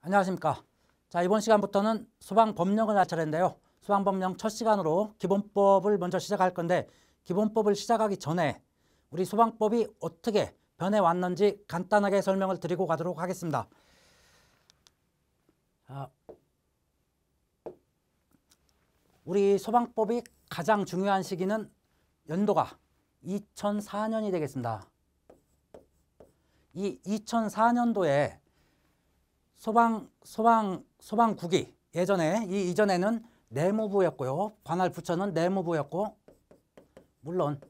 안녕하십니까. 자, 이번 시간부터는 소방법령을 할 차례인데요. 소방법령 첫 시간으로 기본법을 먼저 시작할 건데, 기본법을 시작하기 전에 우리 소방법이 어떻게 변해왔는지 간단하게 설명을 드리고 가도록 하겠습니다. 우리 소방법이 가장 중요한 시기는 연도가 2004년이 되겠습니다. 이 2004년도에 소방국이 이전에는 내무부였고요. 관할 부처는 내무부였고, 물론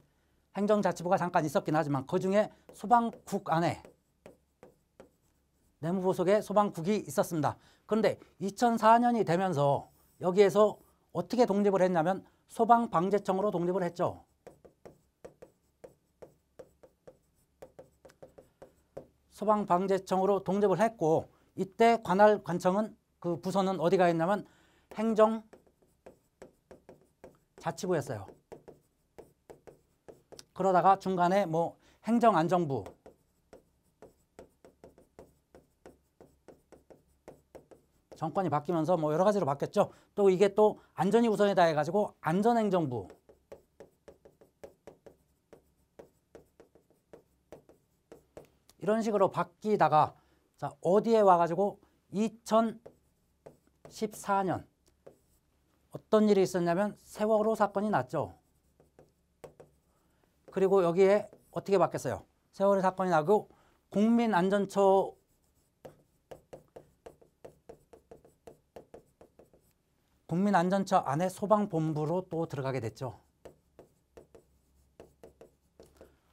행정자치부가 잠깐 있었긴 하지만 그 중에 소방국 안에 내무부 속에 소방국이 있었습니다. 그런데 2004년이 되면서 여기에서 어떻게 독립을 했냐면 소방방재청으로 독립을 했죠. 소방방재청으로 독립을 했고, 이때 관할관청은 그 부서는 어디가 있냐면 행정자치부였어요. 그러다가 중간에 뭐 행정안전부, 정권이 바뀌면서 뭐 여러 가지로 바뀌었죠. 또 이게 또 안전이 우선이다 해가지고 안전행정부, 이런 식으로 바뀌다가 자, 어디에 와가지고 2014년 어떤 일이 있었냐면 세월호 사건이 났죠. 그리고 여기에 어떻게 바뀌었어요? 세월호 사건이 나고 국민안전처 안에 소방본부로 또 들어가게 됐죠.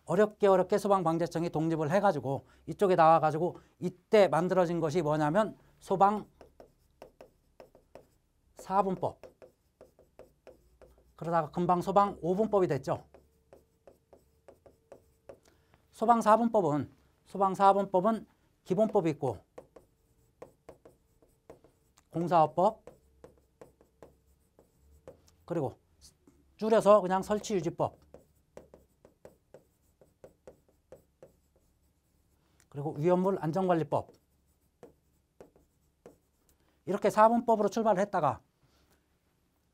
어렵게 소방방재청이 독립을 해가지고 이쪽에 나와가지고 이때 만들어진 것이 뭐냐면 소방4분법. 그러다가 금방 소방5분법이 됐죠. 소방4분법은 기본법이 있고 공사업법, 그리고 줄여서 그냥 설치유지법, 그리고 위험물 안전관리법, 이렇게 4분법으로 출발을 했다가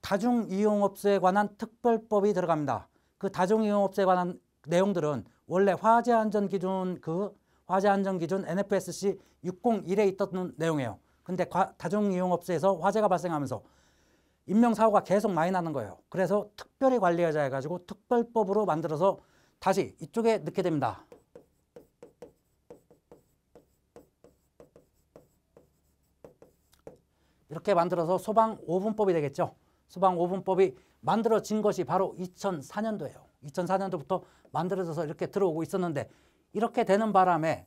다중이용업소에 관한 특별법이 들어갑니다. 그 다중이용업소에 관한 내용들은 원래 화재안전기준 NFSC 601에 있던 내용이에요. 근데 다중이용업소에서 화재가 발생하면서 인명사고가 계속 많이 나는 거예요. 그래서 특별히 관리하자 해가지고 특별법으로 만들어서 다시 이쪽에 넣게 됩니다. 이렇게 만들어서 소방5분법이 되겠죠. 소방5분법이 만들어진 것이 바로 2004년도예요. 2004년도부터 만들어져서 이렇게 들어오고 있었는데, 이렇게 되는 바람에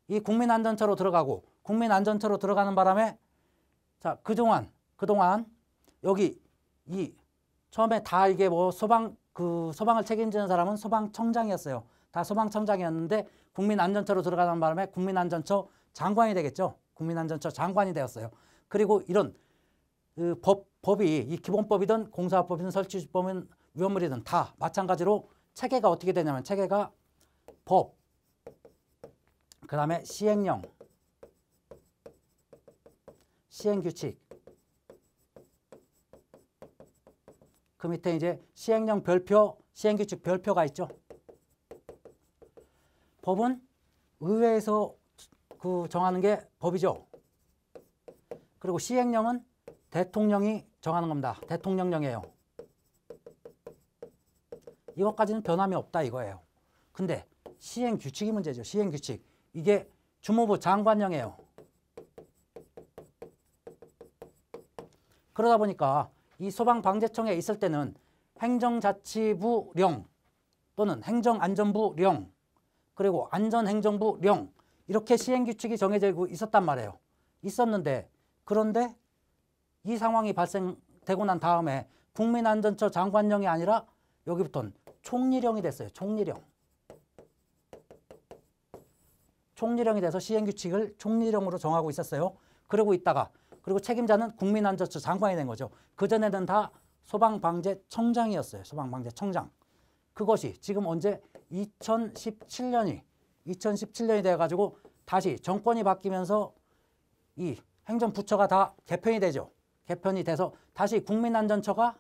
이 국민안전처로 들어가고, 국민안전처로 들어가는 바람에 자, 그동안 여기 처음에 다 이게 뭐 소방을 책임지는 사람은 소방청장이었어요. 다 소방청장이었는데 국민안전처로 들어가는 바람에 국민안전처 장관이 되겠죠. 국민안전처 장관이 되었어요. 그리고 이런 법이 이 기본법이든 공사법이든 설치법이든 위험물이든 다 마찬가지로 체계가 어떻게 되냐면 체계가 법, 그 다음에 시행령, 시행규칙, 그 밑에 이제 시행령 별표, 시행규칙 별표가 있죠. 법은 의회에서 정하는 게 법이죠. 그리고 시행령은 대통령이 정하는 겁니다. 대통령령이에요. 이것까지는 변함이 없다 이거예요. 근데 시행규칙이 문제죠. 시행규칙. 이게 주무부 장관령이에요. 그러다 보니까 이 소방방재청에 있을 때는 행정자치부령 또는 행정안전부령 그리고 안전행정부령 이렇게 시행규칙이 정해지고 있었단 말이에요. 있었는데 그런데 이 상황이 발생되고 난 다음에 국민안전처 장관령이 아니라 여기부터는 총리령이 됐어요. 총리령이 돼서 시행규칙을 총리령으로 정하고 있었어요. 그리고 책임자는 국민안전처 장관이 된 거죠. 그전에는 다 소방방재청장이었어요. 소방방재청장. 그것이 지금 언제 2017년이 돼가지고 다시 정권이 바뀌면서 이 행정부처가 다 개편이 되죠. 개편이 돼서 다시 국민안전처가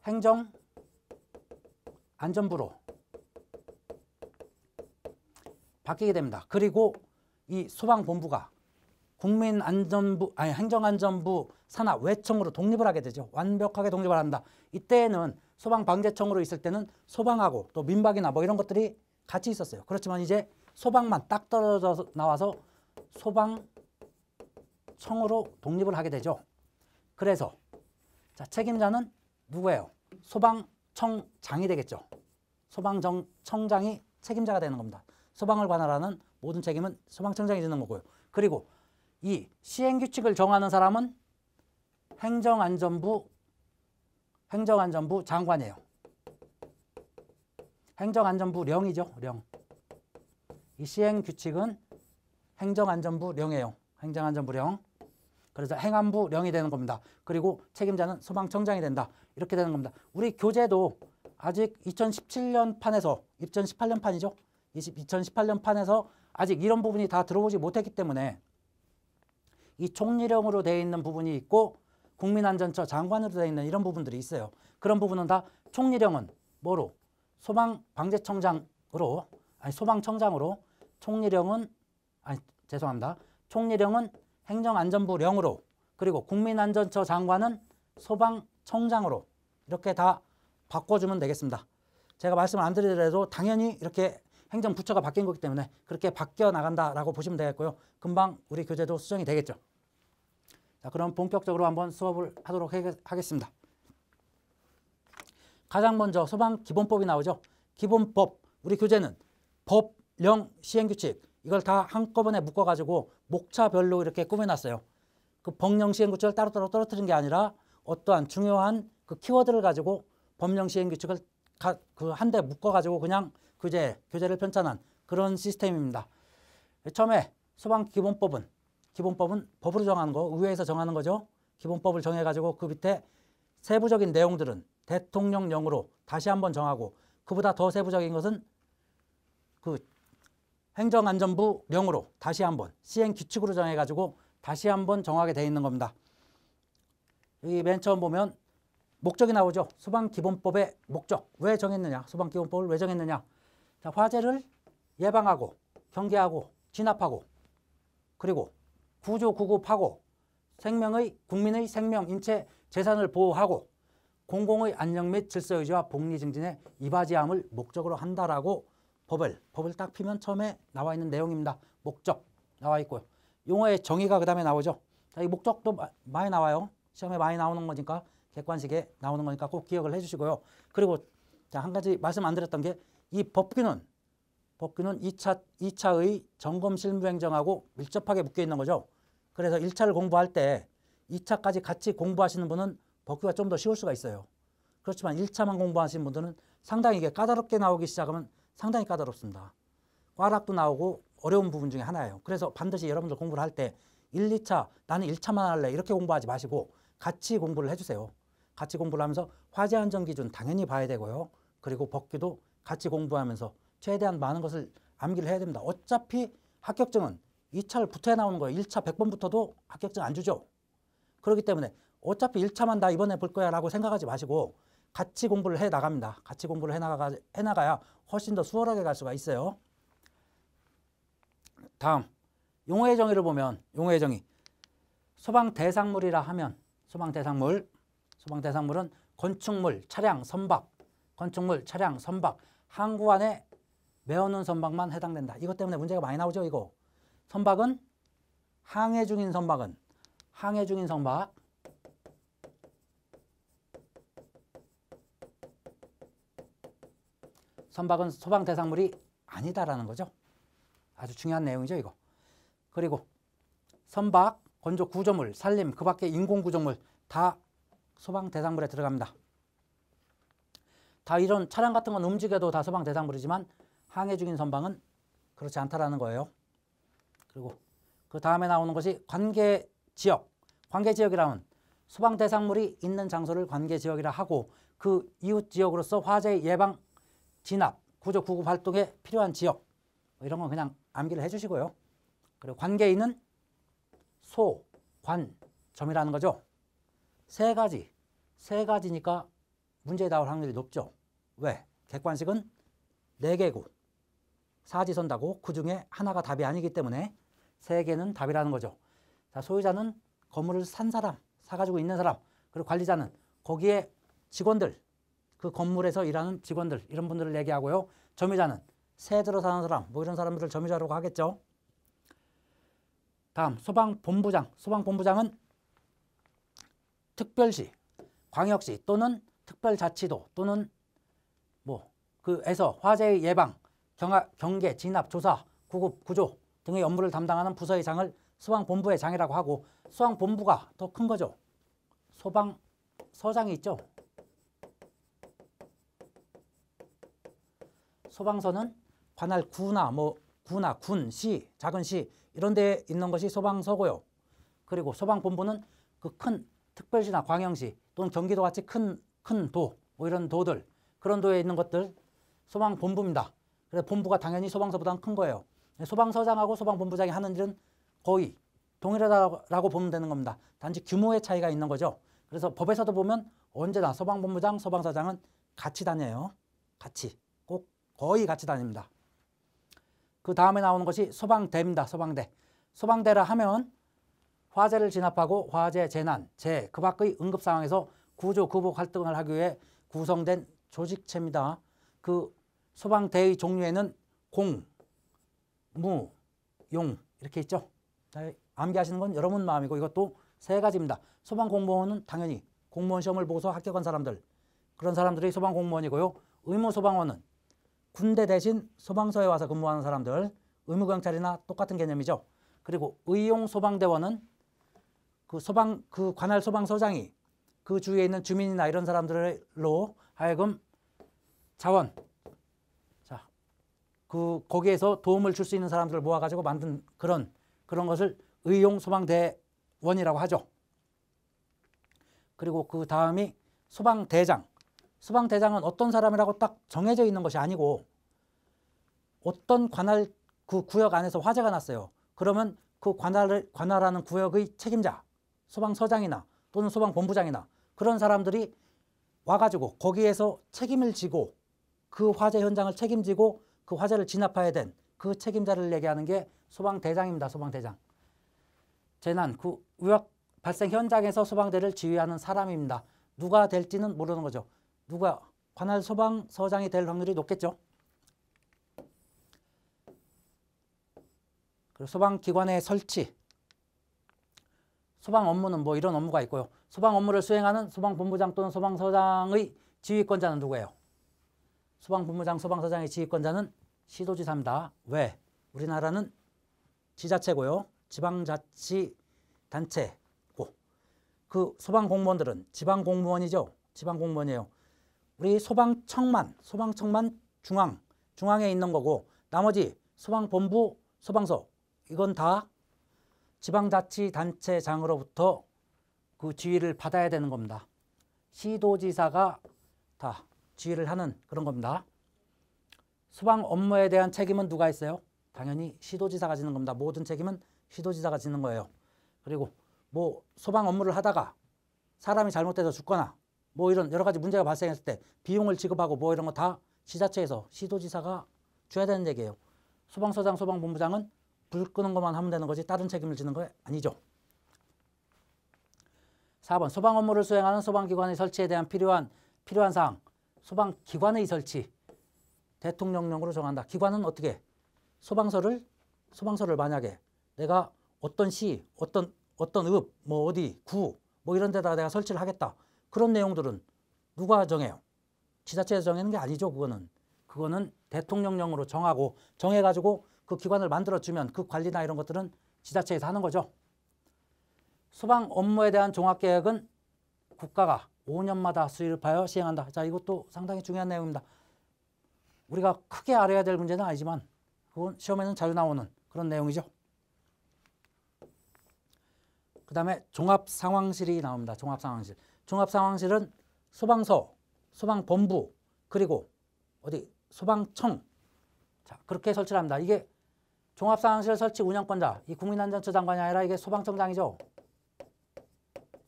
행정안전부로 바뀌게 됩니다. 그리고 이 소방본부가 행정안전부 산하 외청으로 독립을 하게 되죠. 완벽하게 독립을 합니다. 이때는 소방방재청으로 있을 때는 소방하고 또 민박이나 뭐 이런 것들이 같이 있었어요. 그렇지만 이제 소방만 딱 떨어져 나와서 소방청으로 독립을 하게 되죠. 그래서 자, 책임자는 누구예요? 소방청장이 되겠죠. 소방청장이 책임자가 되는 겁니다. 소방을 관할하는 모든 책임은 소방청장이 지는 거고요. 그리고 이 시행규칙을 정하는 사람은 행정안전부 장관이에요. 행정안전부령이죠. 령. 이 시행규칙은 행정안전부령이에요. 행정안전부령. 그래서 행안부령이 되는 겁니다. 그리고 책임자는 소방청장이 된다. 이렇게 되는 겁니다. 우리 교재도 아직 2017년 판에서 2018년 판이죠. 2018년 판에서 아직 이런 부분이 다 들어오지 못했기 때문에 이 총리령으로 되어 있는 부분이 있고 국민안전처 장관으로 되어 있는 이런 부분들이 있어요. 그런 부분은 다 총리령은 뭐로? 소방방재청장으로 소방청장으로 총리령은 행정안전부령으로 그리고 국민안전처 장관은 소방청장으로 이렇게 다 바꿔주면 되겠습니다. 제가 말씀을 안 드리더라도 당연히 이렇게 행정부처가 바뀐 거기 때문에 그렇게 바뀌어 나간다라고 보시면 되겠고요. 금방 우리 교재도 수정이 되겠죠. 자, 그럼 본격적으로 한번 수업을 하도록 하겠습니다. 가장 먼저 소방기본법이 나오죠. 기본법, 우리 교재는 법, 령, 시행규칙 이걸 다 한꺼번에 묶어가지고 목차별로 이렇게 꾸며놨어요. 그 법령 시행규칙을 따로따로 떨어뜨린 게 아니라 어떠한 중요한 그 키워드를 가지고 법령 시행규칙을 그 한데 묶어가지고 그냥 교재를 편찬한 그런 시스템입니다. 처음에 소방기본법은 법으로 정하는 거, 의회에서 정하는 거죠. 기본법을 정해가지고 그 밑에 세부적인 내용들은 대통령령으로 다시 한번 정하고 그보다 더 세부적인 것은 그 행정안전부령으로 다시 한번 시행규칙으로 정해가지고 다시 한번 정하게 되어 있는 겁니다. 여기 맨 처음 보면 목적이 나오죠. 소방기본법의 목적. 왜 정했느냐? 소방기본법을 왜 정했느냐? 자, 화재를 예방하고 경계하고 진압하고 그리고 구조 구급하고 국민의 생명, 인체, 재산을 보호하고 공공의 안녕 및 질서 유지와 복리 증진에 이바지함을 목적으로 한다라고 법을 딱 피면 처음에 나와 있는 내용입니다. 목적 나와 있고요. 용어의 정의가 그 다음에 나오죠. 자, 이 목적도 많이 나와요. 시험에 많이 나오는 거니까 객관식에 나오는 거니까 꼭 기억을 해주시고요. 그리고 자, 한 가지 말씀 안 드렸던 게 이 법규는 2차의 점검 실무 행정하고 밀접하게 묶여 있는 거죠. 그래서 1차를 공부할 때 2차까지 같이 공부하시는 분은 법규가 좀 더 쉬울 수가 있어요. 그렇지만 1차만 공부하시는 분들은 상당히 이게 까다롭게 나오기 시작하면 상당히 까다롭습니다. 꽈락도 나오고 어려운 부분 중에 하나예요. 그래서 반드시 여러분들 공부를 할 때 1, 2차 나는 1차만 할래 이렇게 공부하지 마시고 같이 공부를 해주세요. 같이 공부를 하면서 화재 안전 기준 당연히 봐야 되고요. 그리고 법규도 같이 공부하면서 최대한 많은 것을 암기를 해야 됩니다. 어차피 합격증은 2차를 붙어야 나오는 거예요. 1차 100번 붙어도 합격증 안 주죠. 그렇기 때문에 어차피 1차만 다 이번에 볼 거야 라고 생각하지 마시고 같이 공부를 해 나갑니다. 같이 공부를 해나가야 훨씬 더 수월하게 갈 수가 있어요. 다음 용어의 정의를 보면 용어의 정의 소방대상물이라 하면 소방대상물은 건축물, 차량, 선박 항구 안에 메어놓은 선박만 해당된다. 이것 때문에 문제가 많이 나오죠. 이거 선박은 항해 중인 선박 선박은 소방대상물이 아니다라는 거죠. 아주 중요한 내용이죠. 이거. 그리고 선박, 건조 구조물, 산림, 그 밖에 인공구조물 다 소방대상물에 들어갑니다. 다 이런 차량 같은 건 움직여도 다 소방대상물이지만 항해 중인 선박은 그렇지 않다라는 거예요. 그리고 그 다음에 나오는 것이 관계지역. 관계지역이라면 소방대상물이 있는 장소를 관계지역이라 하고 그 이웃 지역으로서 화재 예방, 진압, 구조, 구급 활동에 필요한 지역 이런 건 그냥 암기를 해주시고요. 그리고 관계인은 소, 관, 점이라는 거죠. 세 가지니까 문제에 나올 확률이 높죠. 왜? 객관식은 4개고 사지선다고 그 중에 하나가 답이 아니기 때문에 3개는 답이라는 거죠. 자, 소유자는 건물을 산 사람, 사가지고 있는 사람, 그리고 관리자는 거기에 직원들, 그 건물에서 일하는 직원들, 이런 분들을 얘기하고요. 점유자는 새 들어 사는 사람, 뭐 이런 사람들을 점유자라고 하겠죠. 다음 소방본부장. 소방본부장은 특별시, 광역시 또는 특별자치도 또는 뭐 그에서 화재 예방, 경계, 진압, 조사, 구급, 구조 등의 업무를 담당하는 부서의 장을 소방본부의 장이라고 하고, 소방본부가 더 큰 거죠. 소방서장이 있죠. 소방서는 관할 구나 군, 시, 작은 시 이런 데에 있는 것이 소방서고요. 그리고 소방본부는 그 큰 특별시나 광역시 또는 경기도 같이 큰 도, 뭐 이런 도들, 그런 도에 있는 것들 소방본부입니다. 그래서 본부가 당연히 소방서보다는 큰 거예요. 소방서장하고 소방본부장이 하는 일은 거의 동일하다고 보면 되는 겁니다. 단지 규모의 차이가 있는 거죠. 그래서 법에서도 보면 언제나 소방본부장, 소방서장은 같이 다녀요. 같이. 꼭 거의 같이 다닙니다. 그 다음에 나오는 것이 소방대입니다. 소방대. 소방대라 하면 화재를 진압하고 화재, 재난, 재해, 그 밖의 응급 상황에서 구조, 구복 활동을 하기 위해 구성된 조직체입니다. 그 소방대의 종류에는 공, 무, 용 이렇게 있죠. 암기하시는 건 여러분 마음이고 이것도 3가지입니다. 소방공무원은 당연히 공무원 시험을 보고서 합격한 사람들, 그런 사람들이 소방공무원이고요. 의무소방원은 군대 대신 소방서에 와서 근무하는 사람들, 의무경찰이나 똑같은 개념이죠. 그리고 의용소방대원은 그 관할 소방서장이 그 주위에 있는 주민이나 이런 사람들로 하여금 자원, 자, 거기에서 도움을 줄 수 있는 사람들을 모아가지고 만든 그런 것을 의용소방대원이라고 하죠. 그리고 그 다음이 소방대장. 소방대장은 어떤 사람이라고 딱 정해져 있는 것이 아니고 어떤 관할 그 구역 안에서 화재가 났어요. 그러면 그 관할하는 구역의 책임자, 소방서장이나 또는 소방본부장이나 그런 사람들이 와가지고 거기에서 책임을 지고 그 화재 현장을 책임지고 그 화재를 진압해야 된 그 책임자를 얘기하는 게 소방대장입니다. 소방대장. 재난, 그 위협 발생 현장에서 소방대를 지휘하는 사람입니다. 누가 될지는 모르는 거죠. 누가 관할 소방서장이 될 확률이 높겠죠. 그리고 소방기관의 설치. 소방 업무는 뭐 이런 업무가 있고요. 소방 업무를 수행하는 소방본부장 또는 소방서장의 지휘권자는 누구예요? 소방본부장, 소방서장의 지휘권자는 시도지사입니다. 왜? 우리나라는 지자체고요. 지방자치단체고 그 소방공무원들은 지방공무원이죠. 지방공무원이에요. 우리 소방청만 중앙에 있는 거고 나머지 소방본부, 소방서 이건 다 지방자치단체장으로부터 그 지휘를 받아야 되는 겁니다. 시도지사가 다 지휘를 하는 그런 겁니다. 소방 업무에 대한 책임은 누가 있어요? 당연히 시도지사가 지는 겁니다. 모든 책임은 시도지사가 지는 거예요. 그리고 뭐 소방 업무를 하다가 사람이 잘못돼서 죽거나 뭐 이런 여러 가지 문제가 발생했을 때 비용을 지급하고 뭐 이런 거 다 지자체에서 시도지사가 줘야 되는 얘기예요. 소방서장, 소방본부장은 불 끄는 것만 하면 되는 거지 다른 책임을 지는 거 아니죠. 4번 소방 업무를 수행하는 소방기관의 설치에 대한 필요한 사항. 소방기관의 설치. 대통령령으로 정한다. 기관은 어떻게? 소방서를 만약에 내가 어떤 시, 어떤 읍, 뭐 어디, 구, 뭐 이런 데다가 내가 설치를 하겠다. 그런 내용들은 누가 정해요? 지자체에서 정하는 게 아니죠. 그거는 대통령령으로 정해가지고 그 기관을 만들어주면 그 관리나 이런 것들은 지자체에서 하는 거죠. 소방 업무에 대한 종합계획은 국가가 5년마다 수립하여 시행한다. 자, 이것도 상당히 중요한 내용입니다. 우리가 크게 알아야 될 문제는 아니지만 그건 시험에는 자주 나오는 그런 내용이죠. 그 다음에 종합상황실이 나옵니다. 종합상황실. 종합상황실은 소방서, 소방본부, 그리고 소방청. 자, 그렇게 설치를 합니다. 이게 종합상황실 설치 운영권자, 이 국민안전처 장관이 아니라 이게 소방청장이죠.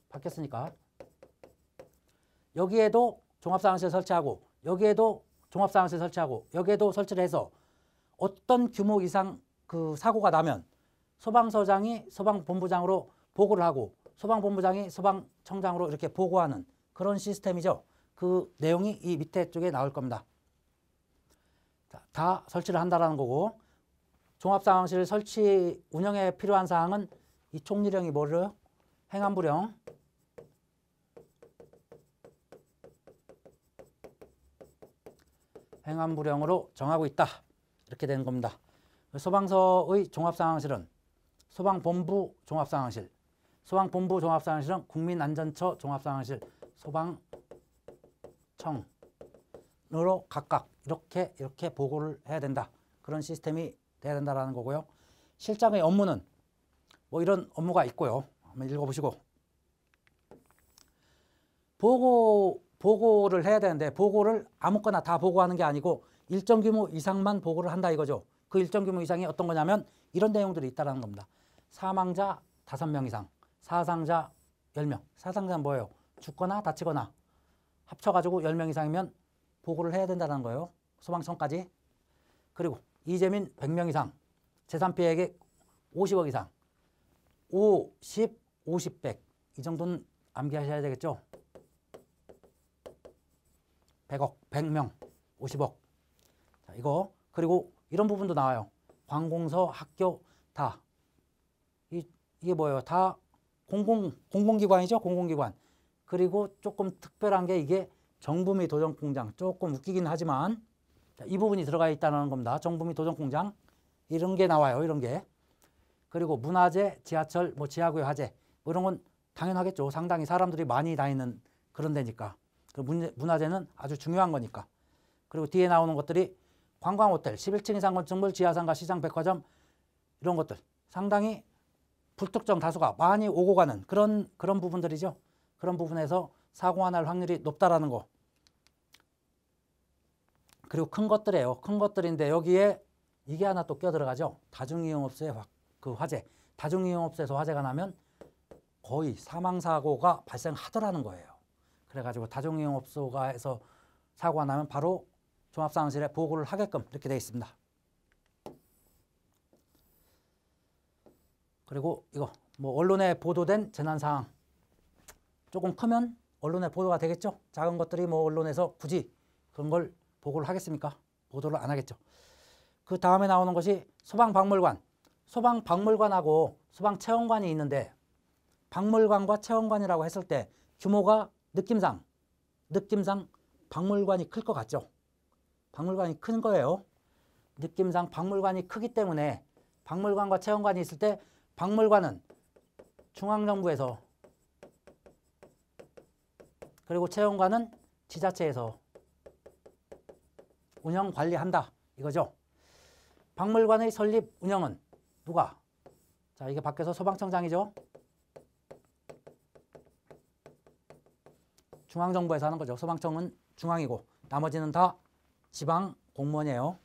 바뀌었으니까. 여기에도 종합상황실 설치하고, 여기에도 종합상황실 설치하고, 여기에도 설치를 해서 어떤 규모 이상 그 사고가 나면 소방서장이 소방본부장으로 보고를 하고, 소방본부장이 소방청장으로 이렇게 보고하는 그런 시스템이죠. 그 내용이 이 밑에 쪽에 나올 겁니다. 자, 다 설치를 한다라는 거고, 종합상황실 설치 운영에 필요한 사항은 이 총리령이 뭐를? 행안부령. 행안부령으로 정하고 있다. 이렇게 되는 겁니다. 소방서의 종합상황실은 소방본부 종합상황실, 소방본부 종합상황실은 국민안전처 종합상황실, 소방청으로 각각 이렇게 보고를 해야 된다. 그런 시스템이 돼야 된다는 거고요. 실장의 업무는 뭐 이런 업무가 있고요. 한번 읽어보시고. 보고를 해야 되는데 보고를 아무거나 다 보고하는 게 아니고 일정 규모 이상만 보고를 한다 이거죠. 그 일정 규모 이상이 어떤 거냐면 이런 내용들이 있다는 겁니다. 사망자 5명 이상, 사상자 10명. 사상자는 뭐예요? 죽거나 다치거나 합쳐가지고 10명 이상이면 보고를 해야 된다는 거예요. 소방청까지. 그리고 이재민 100명 이상, 재산 피해액 50억 이상, 50, 50, 100. 이 정도는 암기하셔야 되겠죠. 100억, 100명, 50억. 자, 이거. 그리고 이런 부분도 나와요. 관공서, 학교 다. 이게 뭐예요? 다 공공기관이죠. 공공기관. 그리고 조금 특별한 게 이게 정부 및 도정공장. 조금 웃기긴 하지만 자, 이 부분이 들어가 있다는 겁니다. 정부 및 도정공장. 이런 게 나와요. 이런 게. 그리고 문화재, 지하철, 뭐 지하구의 화재. 뭐 이런 건 당연하겠죠. 상당히 사람들이 많이 다니는 그런 데니까. 그 문화재는 아주 중요한 거니까. 그리고 뒤에 나오는 것들이 관광호텔, 11층 이상 건축물, 지하상가, 시장, 백화점 이런 것들. 상당히 불특정 다수가 많이 오고 가는 그런 부분들이죠. 그런 부분에서 사고가 날 확률이 높다라는 거. 그리고 큰 것들이에요. 큰 것들인데 여기에 이게 하나 또 껴들어가죠. 다중이용업소의 그 화재. 다중이용업소에서 화재가 나면 거의 사망사고가 발생하더라는 거예요. 그래가지고 다중이용업소가에서 사고가 나면 바로 종합상황실에 보고를 하게끔 이렇게 되어 있습니다. 그리고 이거 뭐 언론에 보도된 재난상황. 조금 크면 언론에 보도가 되겠죠. 작은 것들이 뭐 언론에서 굳이 그런 걸 보고를 하겠습니까? 보도를 안 하겠죠. 그 다음에 나오는 것이 소방박물관. 소방박물관하고 소방체험관이 있는데 박물관과 체험관이라고 했을 때 규모가 느낌상 박물관이 클 것 같죠. 박물관이 큰 거예요. 느낌상 박물관이 크기 때문에 박물관과 체험관이 있을 때 박물관은 중앙정부에서 그리고 체험관은 지자체에서 운영 관리한다 이거죠. 박물관의 설립 운영은 누가? 자, 이게 밖에서 소방청장이죠. 중앙정부에서 하는 거죠. 소방청은 중앙이고 나머지는 다 지방 공무원이에요.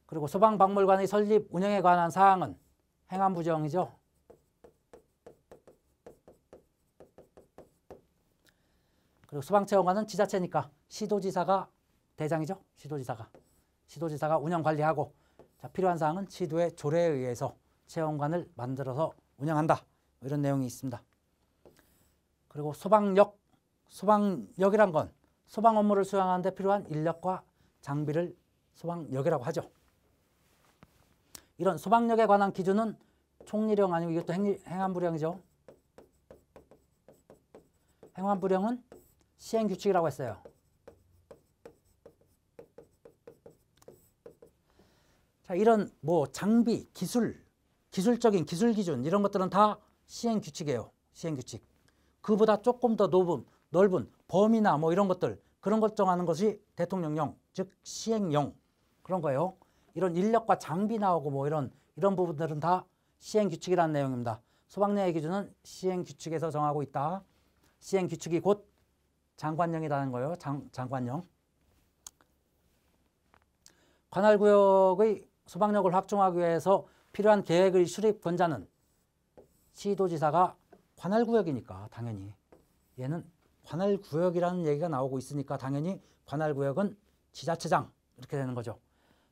그리고 소방박물관의 설립 운영에 관한 사항은 행안부정이죠. 그리고 소방체험관은 지자체니까 시도지사가 대장이죠. 시도지사가 운영 관리하고 자, 필요한 사항은 시도의 조례에 의해서 체험관을 만들어서 운영한다. 이런 내용이 있습니다. 그리고 소방역이란 건 소방 업무를 수행하는 데 필요한 인력과 장비를 소방역이라고 하죠. 이런 소방역에 관한 기준은 총리령 아니고 이것도 행안부령이죠. 행안부령은 시행규칙이라고 했어요. 자, 이런 뭐 장비, 기술적인 기술 기준 이런 것들은 다 시행규칙이에요. 시행규칙. 그보다 조금 더 넓은 범위나 뭐 이런 것들 그런 것 정하는 것이 대통령령, 즉 시행령 그런 거예요. 이런 인력과 장비 나오고 뭐 이런 부분들은 다 시행규칙이라는 내용입니다. 소방령의 기준은 시행규칙에서 정하고 있다. 시행규칙이 곧 장관령이라는 거예요. 장관령. 관할구역의 소방력을 확충하기 위해서 필요한 계획의 수립 권자는 시도지사가 관할구역이니까 당연히 얘는 관할구역이라는 얘기가 나오고 있으니까 당연히 관할구역은 지자체장 이렇게 되는 거죠.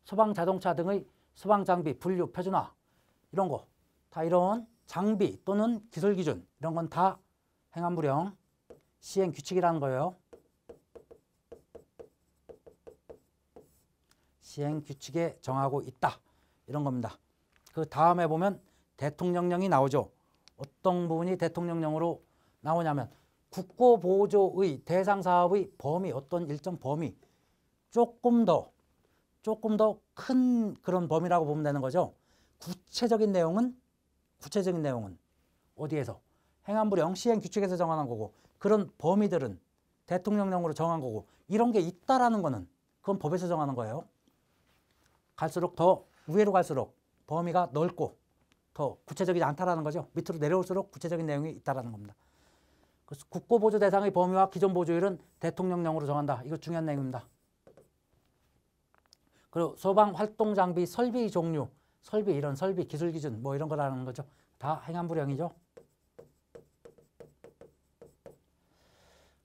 소방자동차 등의 소방장비 분류 표준화 이런 거 다 이런 장비 또는 기술기준 이런 건 다 행안부령 시행규칙이라는 거예요. 시행규칙에 정하고 있다 이런 겁니다. 그 다음에 보면 대통령령이 나오죠. 어떤 부분이 대통령령으로 나오냐면 국고보조의 대상사업의 범위 어떤 일정 범위 조금 더 큰 그런 범위라고 보면 되는 거죠. 구체적인 내용은 어디에서? 행안부령 시행규칙에서 정하는 거고 그런 범위들은 대통령령으로 정한 거고 이런 게 있다라는 거는 그건 법에서 정하는 거예요. 갈수록 더 위로 갈수록 범위가 넓고 더 구체적이지 않다라는 거죠. 밑으로 내려올수록 구체적인 내용이 있다라는 겁니다. 그래서 국고보조 대상의 범위와 기존 보조율은 대통령령으로 정한다. 이거 중요한 내용입니다. 그리고 소방활동장비 설비 종류, 이런 설비 기술 기준 뭐 이런 거라는 거죠. 다 행안부령이죠.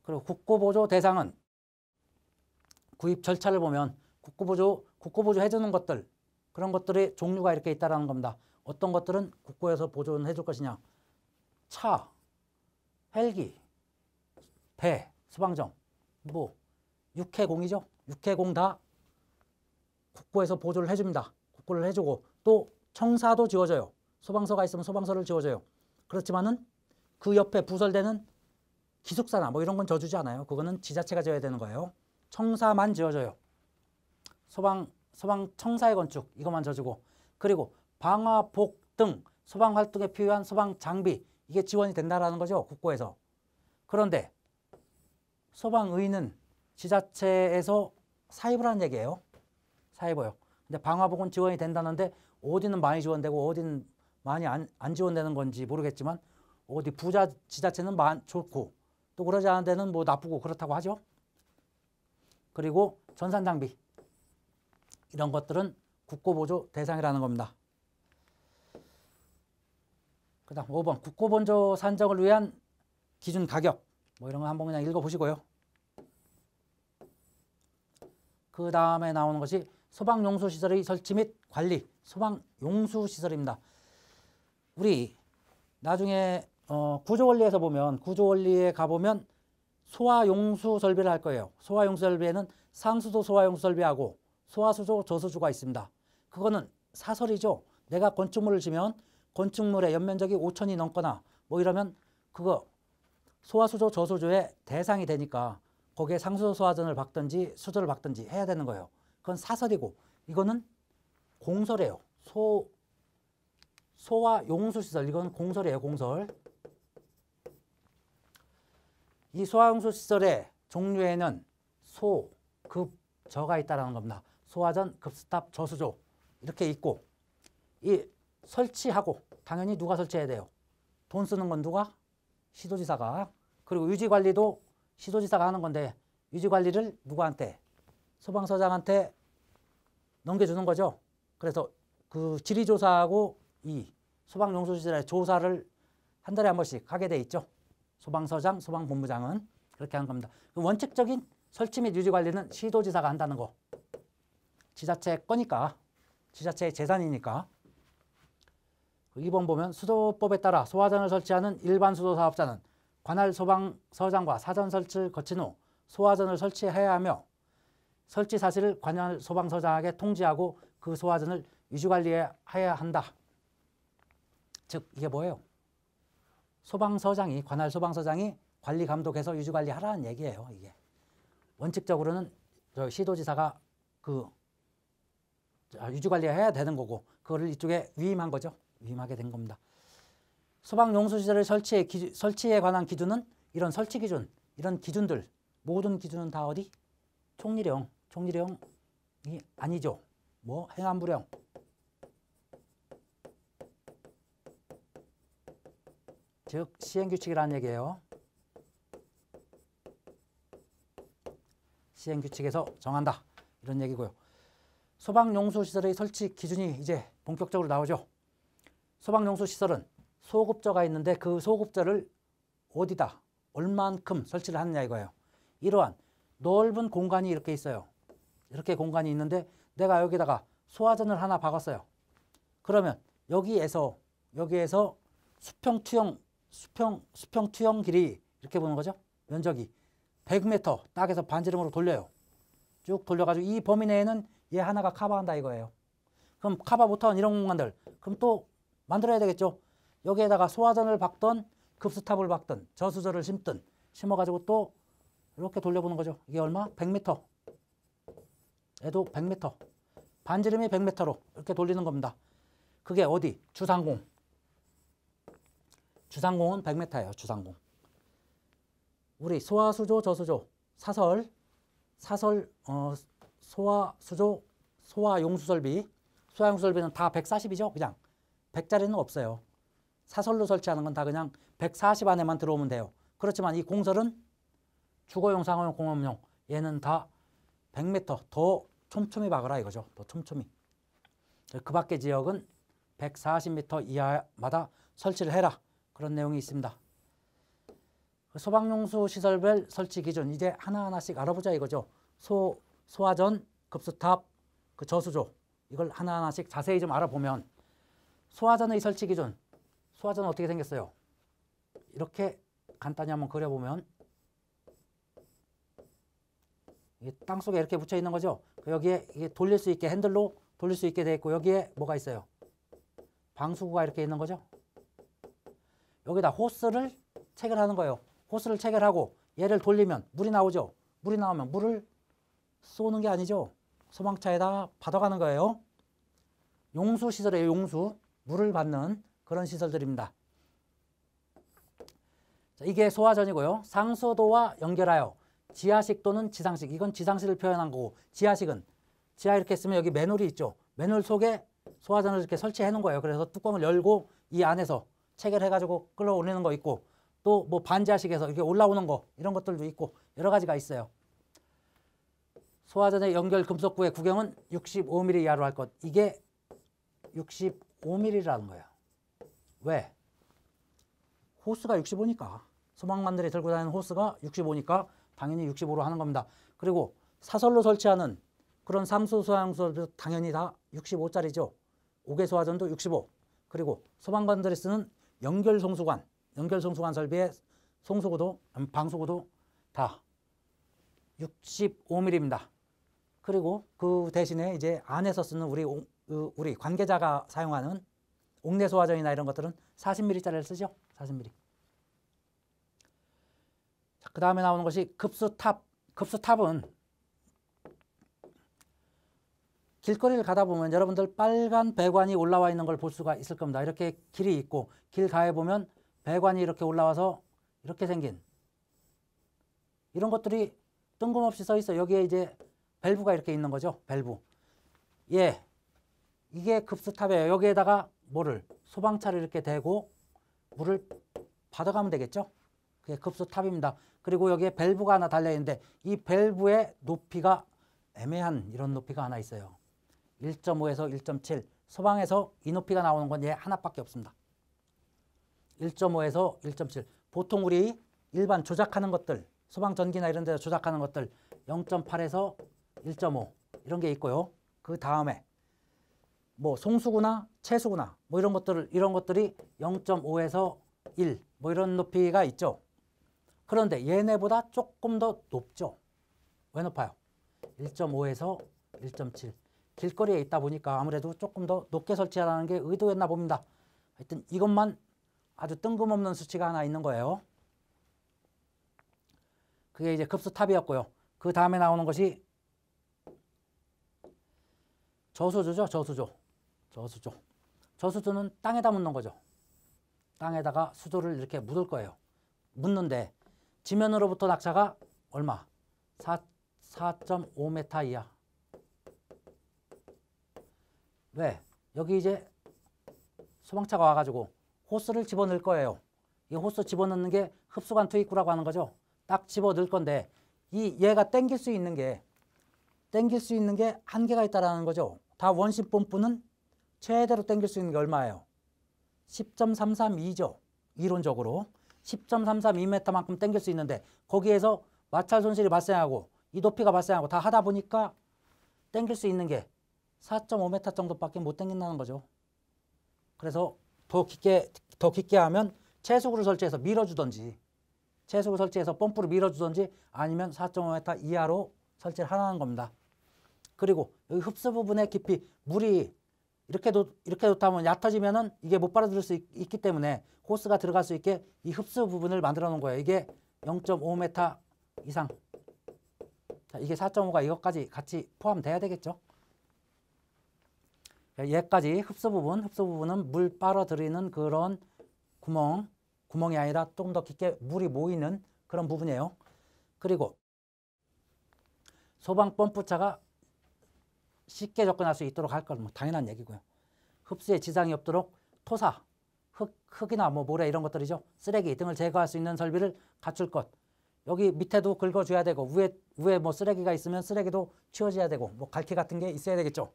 그리고 국고보조 대상은 구입 절차를 보면 국고보조 해주는 것들 그런 것들의 종류가 이렇게 있다라는 겁니다. 어떤 것들은 국고에서 보조는 해줄 것이냐. 차, 헬기, 배, 소방정, 뭐 육해공이죠. 육해공 다 국고에서 보조를 해줍니다. 국고를 해주고 또 청사도 지어줘요. 소방서가 있으면 소방서를 지어줘요. 그렇지만은 그 옆에 부설되는 기숙사나 뭐 이런 건 져주지 않아요. 그거는 지자체가 지어야 되는 거예요. 청사만 지어줘요. 소방 청사의 건축 이것만 져주고 그리고 방화복 등 소방 활동에 필요한 소방 장비 이게 지원이 된다라는 거죠. 국고에서. 그런데 소방의는 지자체에서 사입을 하는 얘기예요. 사입어요. 근데 방화복은 지원이 된다는데 어디는 많이 지원되고 어디는 많이 안 지원되는 건지 모르겠지만 어디 부자 지자체는 좋고 또 그러지 않은 데는 뭐 나쁘고 그렇다고 하죠. 그리고 전산장비 이런 것들은 국고보조 대상이라는 겁니다. 그 다음 5번 국고보조 산정을 위한 기준 가격 뭐 이런 거 한번 그냥 읽어보시고요. 그 다음에 나오는 것이 소방용수시설의 설치 및 관리 소방용수시설입니다. 우리 나중에 구조원리에서 보면 구조원리에 가보면 소화용수 설비를 할 거예요. 소화용수 설비에는 상수도 소화용수 설비하고 소화수조 저수조가 있습니다. 그거는 사설이죠. 내가 건축물을 지면 건축물의 연면적이 5,000이 넘거나 뭐 이러면 그거 소화수조 저수조의 대상이 되니까 거기에 상수도 소화전을 박든지 수조를 박든지 해야 되는 거예요. 그건 사설이고 이거는 공설이에요. 소화용수시설 이건 공설이에요. 공설. 이 소화용수시설의 종류에는 소, 급, 저가 있다는 겁니다. 소화전, 급스탑, 저수조 이렇게 있고 이 설치하고 당연히 누가 설치해야 돼요? 돈 쓰는 건 누가? 시도지사가. 그리고 유지관리도 시도지사가 하는 건데 유지관리를 누구한테? 소방서장한테 넘겨주는 거죠. 그래서 그 지리조사하고 이 소방용수시설의 조사를 한 달에 한 번씩 하게 돼 있죠. 소방서장, 소방본부장은 그렇게 하는 겁니다. 원칙적인 설치 및 유지관리는 시도지사가 한다는 거. 지자체 거니까, 지자체의 재산이니까. 2번 보면 수도법에 따라 소화전을 설치하는 일반 수도 사업자는 관할 소방서장과 사전 설치를 거친 후 소화전을 설치해야 하며 설치 사실을 관할 소방서장에게 통지하고 그 소화전을 유지관리해야 한다. 즉 이게 뭐예요? 관할 소방서장이 관리 감독해서 유지관리하라는 얘기예요. 이게 원칙적으로는 저 시도지사가 그 유지관리해야 되는 거고 그거를 이쪽에 위임한 거죠. 위임하게 된 겁니다. 소방용수시설의 설치에 관한 기준은 이런 설치 기준, 이런 기준들 모든 기준은 다 어디? 총리령이 아니죠. 뭐 행안부령. 즉 시행규칙이라는 얘기예요. 시행규칙에서 정한다. 이런 얘기고요. 소방용수시설의 설치 기준이 이제 본격적으로 나오죠. 소방용수시설은 소급저가 있는데 그 소급저를 어디다 얼만큼 설치를 하느냐 이거예요. 이러한 넓은 공간이 이렇게 있어요. 이렇게 공간이 있는데 내가 여기다가 소화전을 하나 박았어요. 그러면 여기에서 수평 투영 길이 이렇게 보는 거죠. 면적이 100m 딱에서 반지름으로 돌려요. 쭉 돌려가지고 이 범위 내에는 얘 하나가 커버한다 이거예요. 그럼 커버 못하는 이런 공간들 그럼 또 만들어야 되겠죠. 여기에다가 소화전을 박던 급수탑을 박든 저수저를 심든 심어가지고 또 이렇게 돌려보는 거죠. 이게 얼마? 100m. 얘도 100m. 반지름이 100m로 이렇게 돌리는 겁니다. 그게 어디? 주상공. 주상공은 100m예요. 주상공. 우리 소화수조, 저수조, 소화수조, 소화용수설비. 소화용수설비는 다 140이죠. 그냥 100짜리는 없어요. 사설로 설치하는 건 다 그냥 140 안에만 들어오면 돼요. 그렇지만 이 공설은 주거용, 상업용, 공업용 얘는 다 100m 더 촘촘히 박으라 이거죠. 더 촘촘히. 그 밖의 지역은 140m 이하마다 설치를 해라. 그런 내용이 있습니다. 소방용수 시설별 설치 기준 이제 하나하나씩 알아보자 이거죠. 소화전, 급수탑, 그 저수조 이걸 하나하나씩 자세히 좀 알아보면 소화전의 설치 기준. 소화전은 어떻게 생겼어요? 이렇게 간단히 한번 그려보면 이게 땅속에 이렇게 붙여 있는 거죠. 여기에 이게 돌릴 수 있게 핸들로 돌릴 수 있게 되어 있고 여기에 뭐가 있어요? 방수구가 이렇게 있는 거죠. 여기다 호스를 체결하는 거예요. 호스를 체결하고 얘를 돌리면 물이 나오죠. 물이 나오면 물을 쏘는 게 아니죠. 소방차에다 받아가는 거예요. 용수시설이에요. 용수. 물을 받는 그런 시설들입니다. 자, 이게 소화전이고요. 상수도와 연결하여 지하식 또는 지상식. 이건 지상식을 표현한 거고 지하식은 지하 이렇게 쓰면 여기 맨홀이 있죠. 맨홀 속에 소화전을 이렇게 설치해 놓은 거예요. 그래서 뚜껑을 열고 이 안에서 체결해가지고 끌어올리는 거 있고 또 뭐 반지하식에서 이렇게 올라오는 거 이런 것들도 있고 여러 가지가 있어요. 소화전의 연결 금속구의 구경은 65mm 이하로 할 것. 이게 65mm라는 거예요. 왜? 호스가 65니까. 소방관들이 들고 다니는 호스가 65니까 당연히 65로 하는 겁니다. 그리고 사설로 설치하는 그런 상수 소방수도 당연히 다 65짜리죠. 5개 소화전도 65. 그리고 소방관들이 쓰는 연결송수관 설비의 송수구도 방수구도 다 65mm입니다. 그리고 그 대신에 이제 안에서 쓰는 우리 관계자가 사용하는 옥내 소화전이나 이런 것들은 40mm짜리를 쓰죠. 40mm. 자, 그 다음에 나오는 것이 급수탑. 급수탑은 길거리를 가다 보면 여러분들 빨간 배관이 올라와 있는 걸 볼 수가 있을 겁니다. 이렇게 길이 있고 길 가에 보면 배관이 이렇게 올라와서 이렇게 생긴 이런 것들이 뜬금없이 써 있어요. 여기에 이제 밸브가 이렇게 있는 거죠. 밸브. 예, 이게 급수탑이에요. 여기에다가 뭐를 소방차를 이렇게 대고 물을 받아가면 되겠죠. 그게 급수탑입니다. 그리고 여기에 밸브가 하나 달려있는데 이 밸브의 높이가 애매한 이런 높이가 하나 있어요. 1.5에서 1.7. 소방에서 이 높이가 나오는 건 얘 하나밖에 없습니다. 1.5에서 1.7. 보통 우리 일반 조작하는 것들, 소방전기나 이런 데서 조작하는 것들 0.8에서 1.5 이런 게 있고요. 그 다음에 뭐 송수구나 채수구나 뭐 이런 것들이 0.5에서 1 뭐 이런 높이가 있죠. 그런데 얘네보다 조금 더 높죠. 왜 높아요? 1.5에서 1.7. 길거리에 있다 보니까 아무래도 조금 더 높게 설치하라는 게 의도였나 봅니다. 하여튼 이것만 아주 뜬금없는 수치가 하나 있는 거예요. 그게 이제 급수탑이었고요. 그 다음에 나오는 것이 저수조죠. 저수조는 땅에다 묻는 거죠. 땅에다가 수조를 이렇게 묻을 거예요. 묻는데 지면으로부터 낙차가 얼마? 4.5m 이하. 왜? 여기 이제 소방차가 와가지고 호스를 집어넣을 거예요. 이 호스 집어넣는 게 흡수관 투입구라고 하는 거죠. 딱 집어넣을 건데 얘가 당길 수 있는 게 땡길 수 있는 게 한계가 있다라는 거죠. 다 원심 펌프는 최대로 땡길 수 있는 게 얼마예요? 10.332죠. 이론적으로 10.332m만큼 땡길 수 있는데 거기에서 마찰 손실이 발생하고 이 높이가 발생하고 다 하다 보니까 땡길 수 있는 게 4.5m 정도밖에 못 땡긴다는 거죠. 그래서 더 깊게 하면 채수구를 설치해서 밀어주던지 채수구 설치해서 펌프를 밀어주던지 아니면 4.5m 이하로 설치를 하라는 겁니다. 그리고 여기 흡수 부분의 깊이 물이 이렇게 놓다면 얕아지면은 이게 못 빨아들일 수 있기 때문에 호스가 들어갈 수 있게 이 흡수 부분을 만들어 놓은 거예요. 이게 0.5m 이상. 자, 이게 4.5가 이것까지 같이 포함돼야 되겠죠. 얘까지 흡수 부분은 물 빨아들이는 그런 구멍이 아니라 조금 더 깊게 물이 모이는 그런 부분이에요. 그리고 소방 펌프차가 쉽게 접근할 수 있도록 할 건 뭐 당연한 얘기고요. 흡수에 지장이 없도록 토사, 흙이나 뭐 모래 이런 것들이죠. 쓰레기 등을 제거할 수 있는 설비를 갖출 것. 여기 밑에도 긁어줘야 되고 위에 뭐 쓰레기가 있으면 쓰레기도 치워줘야 되고 뭐 갈퀴 같은 게 있어야 되겠죠.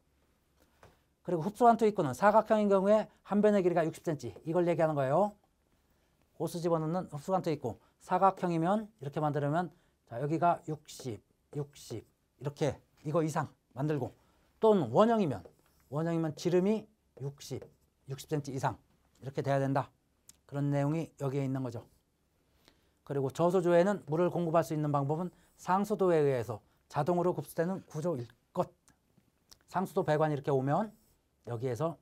그리고 흡수관 투입구는 사각형인 경우에 한 변의 길이가 60cm 이걸 얘기하는 거예요. 호스 집어넣는 흡수관 투입구. 사각형이면 이렇게 만들면 자 여기가 60 이렇게 이거 이상 만들고 또는 원형이면 지름이 60cm 이상 이렇게 돼야 된다. 그런 내용이 여기에 있는 거죠. 그리고 저수조에는 물을 공급할 수 있는 방법은 상수도에 의해서 자동으로 급수되는 구조일 것. 상수도 배관이 이렇게 오면 여기에서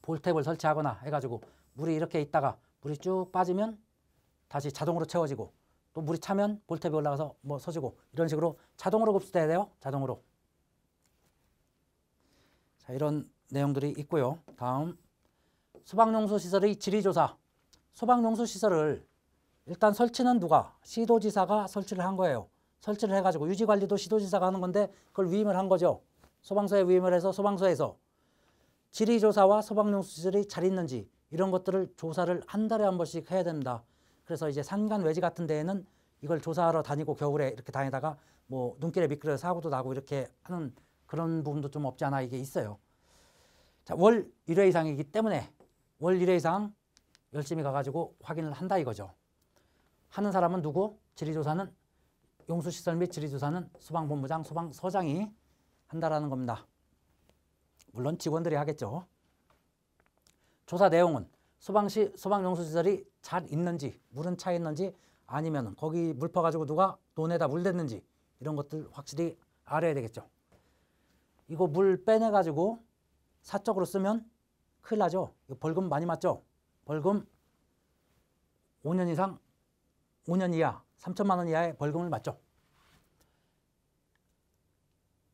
볼탭을 설치하거나 해가지고 물이 이렇게 있다가 물이 쭉 빠지면 다시 자동으로 채워지고 또 물이 차면 볼탭이 올라가서 뭐 서지고 이런 식으로 자동으로 급수돼야 돼요. 자동으로. 자, 이런 내용들이 있고요. 다음 소방용수시설의 지리조사. 소방용수시설을 일단 설치는 누가? 시도지사가 설치를 한 거예요. 설치를 해가지고 유지관리도 시도지사가 하는 건데 그걸 위임을 한 거죠. 소방서에 위임을 해서 소방서에서 지리조사와 소방용수시설이 잘 있는지 이런 것들을 조사를 한 달에 한 번씩 해야 됩니다. 그래서 이제 산간 외지 같은 데에는 이걸 조사하러 다니고 겨울에 이렇게 다니다가 뭐 눈길에 미끄러 사고도 나고 이렇게 하는 그런 부분도 좀 없지 않아 이게 있어요. 자, 월 1회 이상이기 때문에 월 1회 이상 열심히 가가지고 확인을 한다 이거죠. 하는 사람은 누구? 지리조사는 용수시설 및 지리조사는 소방본부장, 소방서장이 한다라는 겁니다. 물론 직원들이 하겠죠. 조사 내용은 소방용수시설이 잘 있는지, 물은 차 있는지 아니면 거기 물 퍼가지고 누가 논에다 물 댔는지 이런 것들 확실히 알아야 되겠죠. 이거 물 빼내가지고 사적으로 쓰면 큰일 나죠. 이거 벌금 많이 맞죠. 벌금 5년 이상, 5년 이하, 3천만 원 이하의 벌금을 맞죠.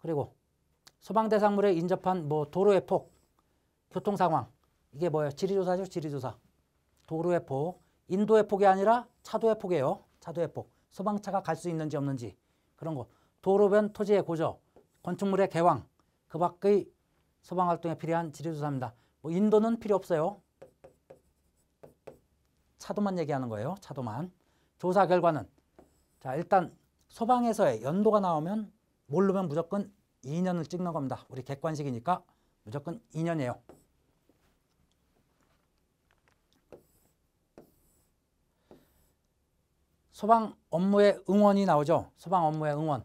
그리고 소방대상물에 인접한 뭐 도로의 폭, 교통상황 이게 뭐예요? 지리조사죠. 지리조사. 도로의 폭, 인도의 폭이 아니라 차도의 폭이에요. 차도의 폭. 소방차가 갈 수 있는지 없는지 그런 거. 도로변 토지의 고저, 건축물의 개왕 그 밖의 소방활동에 필요한 지리조사입니다. 뭐 인도는 필요 없어요. 차도만 얘기하는 거예요. 차도만. 조사 결과는 자 일단 소방에서의 연도가 나오면 모르면 무조건 2년을 찍는 겁니다. 우리 객관식이니까 무조건 2년이에요. 소방 업무의 응원이 나오죠. 소방 업무의 응원.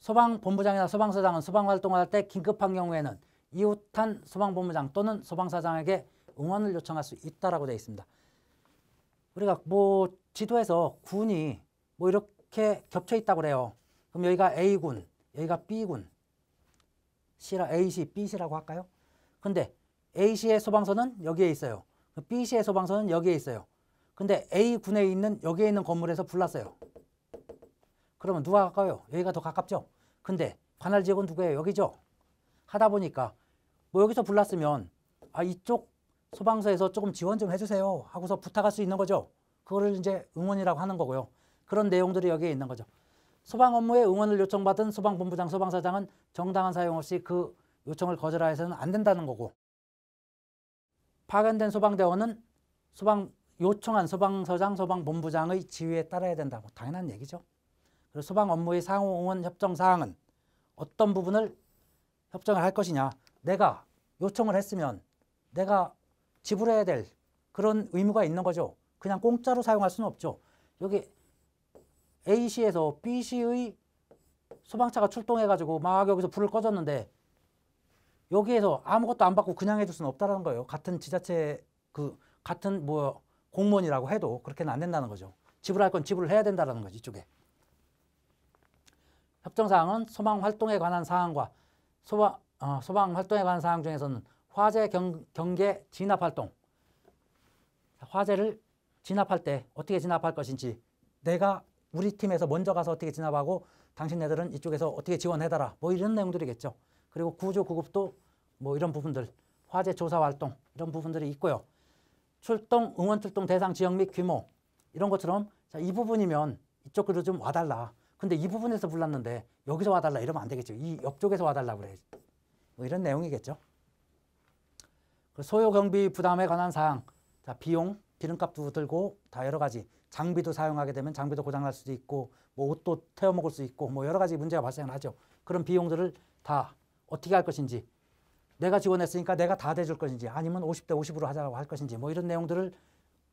소방본부장이나 소방서장은 소방활동을 할 때 긴급한 경우에는 이웃한 소방본부장 또는 소방서장에게 응원을 요청할 수 있다라고 되어 있습니다. 우리가 뭐 지도에서 군이 뭐 이렇게 겹쳐 있다고 그래요. 그럼 여기가 A군, 여기가 B군, A시, B시라고 할까요? 근데 A시의 소방서는 여기에 있어요. B시의 소방서는 여기에 있어요. 근데 A군에 있는 여기에 있는 건물에서 불났어요. 그러면 누가 가까워요? 여기가 더 가깝죠. 근데 관할 지역은 누구예요? 여기죠. 하다 보니까 뭐 여기서 불났으면 아 이쪽 소방서에서 조금 지원 좀 해주세요 하고서 부탁할 수 있는 거죠. 그거를 이제 응원이라고 하는 거고요. 그런 내용들이 여기에 있는 거죠. 소방 업무에 응원을 요청받은 소방본부장, 소방서장은 정당한 사용 없이 그 요청을 거절하여서는 안 된다는 거고, 파견된 소방대원은 요청한 소방서장, 소방본부장의 지휘에 따라야 된다고 당연한 얘기죠. 그리고 소방 업무의 상호 응원 협정 사항은 어떤 부분을 협정을 할 것이냐. 내가 요청을 했으면 내가 지불해야 될 그런 의무가 있는 거죠. 그냥 공짜로 사용할 수는 없죠. 여기 A시에서 B시의 소방차가 출동해가지고 막 여기서 불을 꺼졌는데 여기에서 아무것도 안 받고 그냥 해줄 수는 없다는 거예요. 같은 지자체 같은 뭐 공무원이라고 해도 그렇게는 안 된다는 거죠. 지불할 건 지불을 해야 된다는 거지 이쪽에. 협정사항은 소방 활동에 관한 사항과 소방 활동에 관한 사항 중에서는 화재 경계 진압 활동, 화재를 진압할 때 어떻게 진압할 것인지 내가 우리 팀에서 먼저 가서 어떻게 진압하고 당신네들은 이쪽에서 어떻게 지원해달라 뭐 이런 내용들이겠죠. 그리고 구조 구급도 뭐 이런 부분들, 화재 조사 활동 이런 부분들이 있고요. 출동, 응원 출동 대상 지역 및 규모 이런 것처럼 자, 이 부분이면 이쪽으로 좀 와달라. 근데 이 부분에서 불났는데 여기서 와달라 이러면 안 되겠죠. 이 옆쪽에서 와달라 그래. 뭐 이런 내용이겠죠. 소요 경비 부담에 관한 사항, 자, 비용, 기름값도 들고 다 여러 가지 장비도 사용하게 되면 장비도 고장날 수도 있고 뭐 옷도 태워 먹을 수 있고 뭐 여러 가지 문제가 발생하죠. 그런 비용들을 다 어떻게 할 것인지 내가 지원했으니까 내가 다 대줄 것인지 아니면 50대 50으로 하자고 할 것인지 뭐 이런 내용들을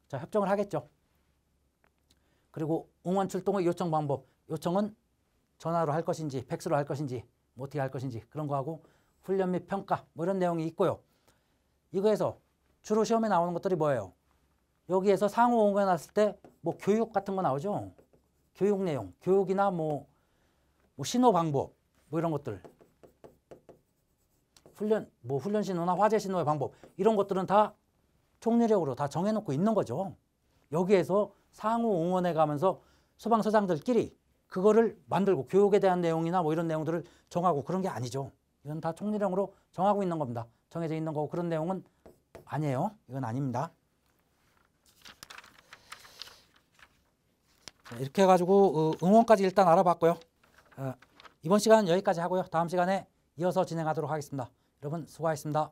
자, 협정을 하겠죠. 그리고 응원 출동의 요청 방법, 요청은 전화로 할 것인지 팩스로 할 것인지 뭐 어떻게 할 것인지 그런 거하고 훈련 및 평가 뭐 이런 내용이 있고요. 이거에서 주로 시험에 나오는 것들이 뭐예요? 여기에서 상호 응원 왔을 때 뭐 교육 같은 거 나오죠. 교육 내용, 교육이나 뭐 신호 방법 뭐 이런 것들, 훈련 신호나 화재 신호의 방법 이런 것들은 다 총리력으로 다 정해놓고 있는 거죠. 여기에서 상호 응원해 가면서 소방서장들끼리 그거를 만들고 교육에 대한 내용이나 뭐 이런 내용들을 정하고 그런 게 아니죠. 이건 다 총리령으로 정하고 있는 겁니다. 정해져 있는 거고 그런 내용은 아니에요. 이건 아닙니다. 이렇게 해가지고 응원까지 일단 알아봤고요. 이번 시간은 여기까지 하고요. 다음 시간에 이어서 진행하도록 하겠습니다. 여러분 수고하셨습니다.